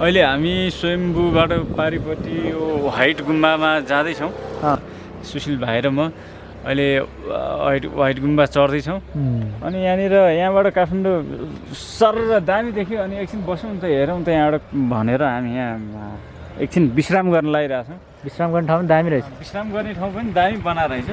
अहिले हामी स्वयम्भूबाट पारिपट्टि यो व्हाइट गुम्बामा जाँदैछौँ। सुशील भाइ र म अहिले व्हाइट गुम्बा चढ्दैछौँ। अनि यहाँबाट काठमाडौँ सर दामी देख्यो। अनि एकछिन बसौँ त हेरौँ त यहाँबाट भनेर हामी यहाँ एकछिन विश्राम गर्न लागिरहेछौँ। विश्राम गर्ने ठाउँ पनि दामी रहेछ। विश्राम गर्ने ठाउँ पनि दामी बनाएर रहेछ।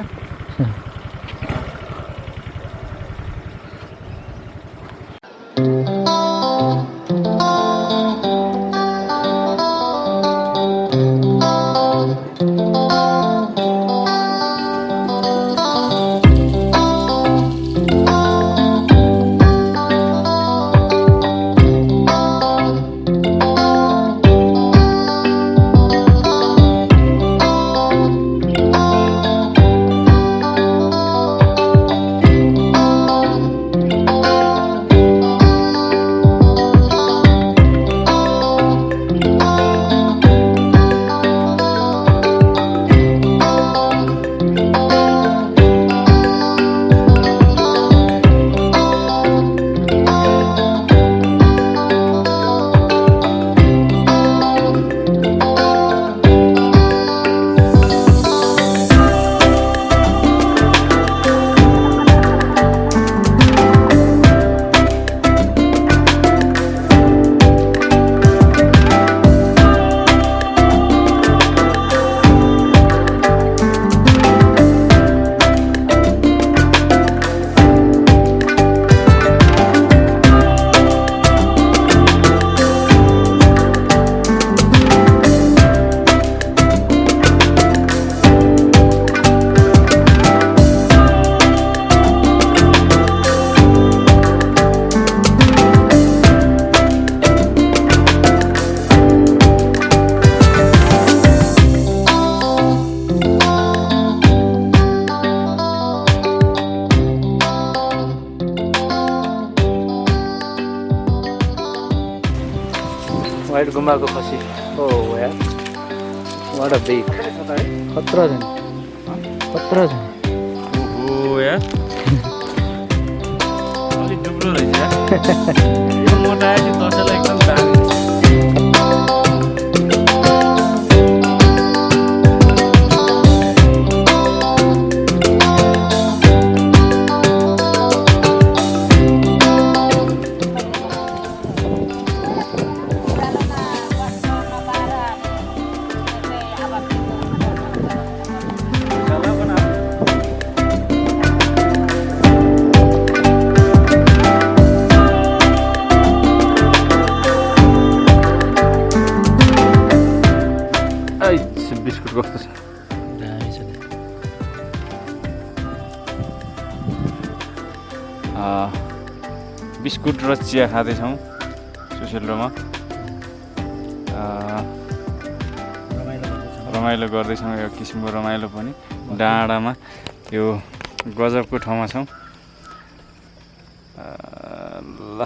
व्हाइट गुम्बा को खसी ओ यार व्हाट अ बिग खतरा छ ओहो यार अलि डुब्रो रहेछ यो मोटा आयो दसैँलाई एकदम दामी बिस्कुट कस्तो छ दामी छ बिस्कुट र चिया खाँदैछौँ सुशील र म रमाइलो गर्दैछौँ यो किसिमको रमाइलो पनि डाँडामा यो गजबको ठाउँमा छौँ ल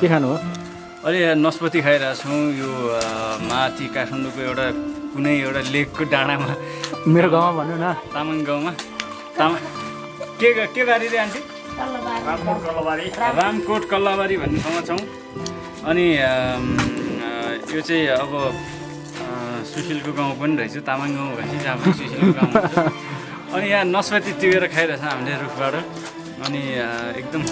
के खानु हो अहिले नस्पति खाइरहेछौँ यो माथि काठमाडौँको एउटा कुनै एउटा लेकको डाँडामा मेरो गाउँमा भन्नु न तामाङ गाउँमा के बारी रे आन्टी रामकोट कल्लाबारी भन्ने ठाउँमा छौँ अनि यो चाहिँ अब सुशीलको गाउँ पनि रहेछ तामाङ गाउँ भएपछि जहाँ पनि सुशीलको गाउँ हुन्छ अनि यहाँ नस्पति टिपेर खाइरहेछ हामीले रुखबाट अनि एकदम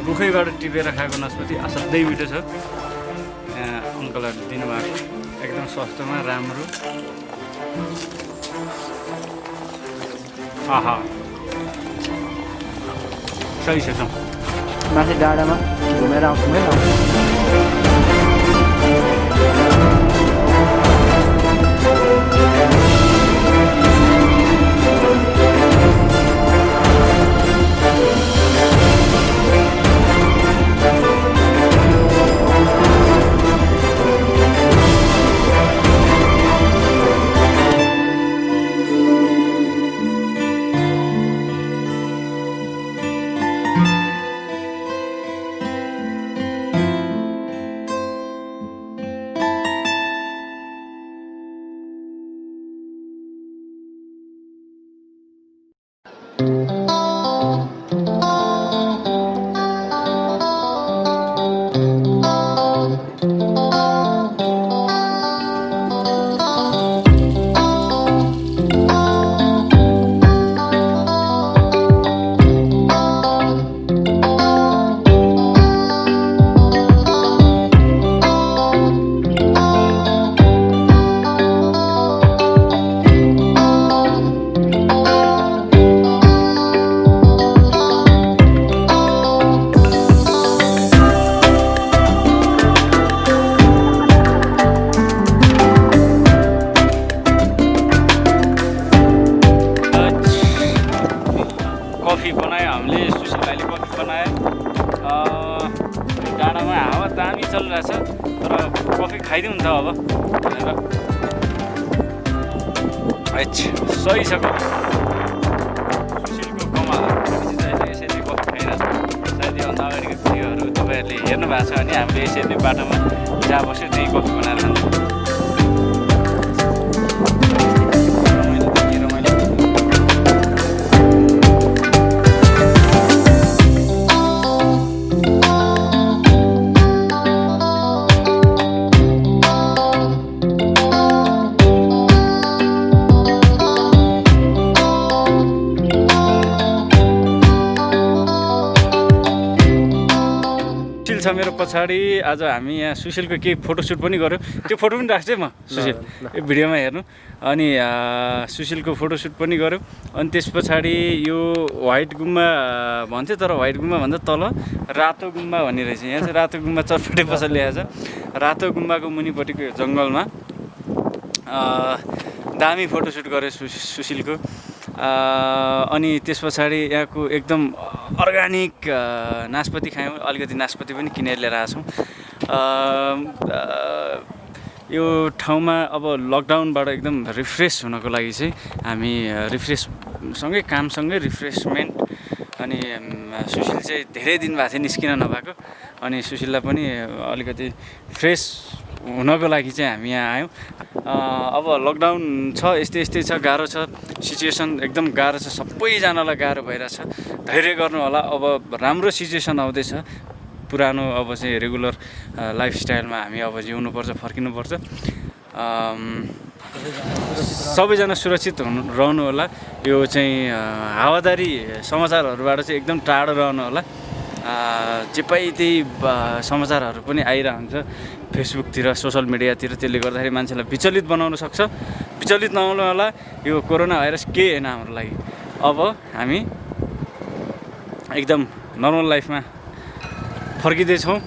रुखैबाट टिपेर खाएको नस्पति असाध्यै मिठो छ अङ्कलहरूले दिनुभएको एकदम सस्तोमा राम्रो आहा सही छ माथि डाँडामा घुमेर आउँछौँ है कफी बनायो हामीले, सुशील भाइले कफी बनायो। डाँडामा हावा दामी चलिरहेछ, तर कफी खाइदिउँ नि त अब भनेर। सही छ कफी, सुशीलको कमाल। यसरी कफी खाइरहेछ। सायद योभन्दा अगाडिको भिडियोहरू तपाईँहरूले हेर्नु भएको छ भने हामीले यसरी बाटोमा जहाँ बस्यो त्यही कफी बनाएर खान्छौँ। सुशील छ मेरो पछाडि। आज हामी यहाँ सुशीलको केही फोटोसुट पनि गऱ्यौँ। त्यो फोटो पनि राख्छु है म सुशील यो भिडियोमा हेर्नु। अनि सुशीलको फोटोसुट पनि गऱ्यौँ। अनि त्यस पछाडि यो व्हाइट गुम्बा भन्थ्यो, तर व्हाइट गुम्बा भन्दा तल रातो गुम्बा भन्ने रहेछ। यहाँ चाहिँ रातो गुम्बा चटपटे पसल ल्याएको छ। रातो गुम्बाको मुनिपट्टिको यो जङ्गलमा दामी फोटोसुट गऱ्यो सुशीलको। अनि त्यस पछाडि यहाँको एकदम अर्ग्यानिक नास्पाती खायौँ। अलिकति नास्पाती पनि किनेर लिएर आएछौँ। यो ठाउँमा अब लकडाउनबाट एकदम रिफ्रेस हुनको लागि चाहिँ हामी रिफ्रेससँगै कामसँगै रिफ्रेसमेन्ट। अनि सुशील चाहिँ धेरै दिन भएको थियो निस्किन नभएको, अनि सुशीललाई पनि अलिकति फ्रेस हुनको लागि चाहिँ हामी यहाँ आयौँ। अब लकडाउन छ, यस्तै छ, गाह्रो छ, सिचुएसन एकदम गाह्रो छ, सबैजनालाई गाह्रो भइरहेछ। धैर्य गर्नु होला, अब राम्रो सिचुएसन आउँदैछ। पुरानो अब चाहिँ रेगुलर लाइफस्टाइलमा हामी अब जिउनुपर्छ, फर्किनुपर्छ। सबैजना सुरक्षित रहनु होला। यो चाहिँ हावादारी समाचारहरूबाट चाहिँ एकदम टाढो रहनु होला। जे पाइ त्यही समाचारहरू पनि आइरहन्छ फेसबुकतिर, सोसल मिडियातिर। त्यसले गर्दाखेरि मान्छेलाई विचलित बनाउन सक्छ। विचलित नहुनु होला। यो कोरोना भाइरस केही होइन हाम्रो लागि। अब हामी एकदम नर्मल लाइफमा फर्किँदैछौँ।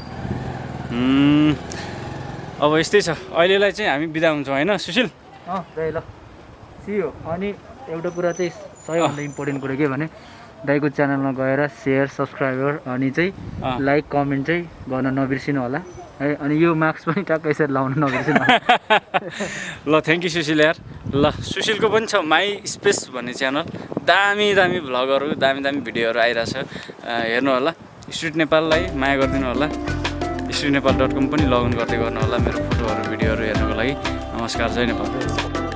अब यस्तै छ। अहिलेलाई चाहिँ हामी बिदा हुन्छौँ होइन सुशील? ल सियो। अनि एउटा कुरा चाहिँ सबैभन्दा इम्पोर्टेन्ट कुरा के भने दाइको च्यानलमा गएर सेयर, सब्सक्राइबर अनि चाहिँ लाइक, कमेन्ट चाहिँ गर्न नबिर्सिनु होला है। अनि यो मास्क पनि ट्याक्क यसरी लाउन नबिर्सिनु होला। ल थ्याङ्क यू सुशील यार। ल सुशीलको पनि छ माई स्पेस भन्ने च्यानल। दामी दामी भ्लगहरू, दामी दामी भिडियोहरू आइरहेछ, हेर्नु होला। स्ट्रिट नेपाललाई माया गरिदिनु होला। streetnepal.com पनि लगइन गर्दै गर्नु होला मेरो फोटोहरू, भिडियोहरू हेर्नको लागि। नमस्कार, जय नेपाल।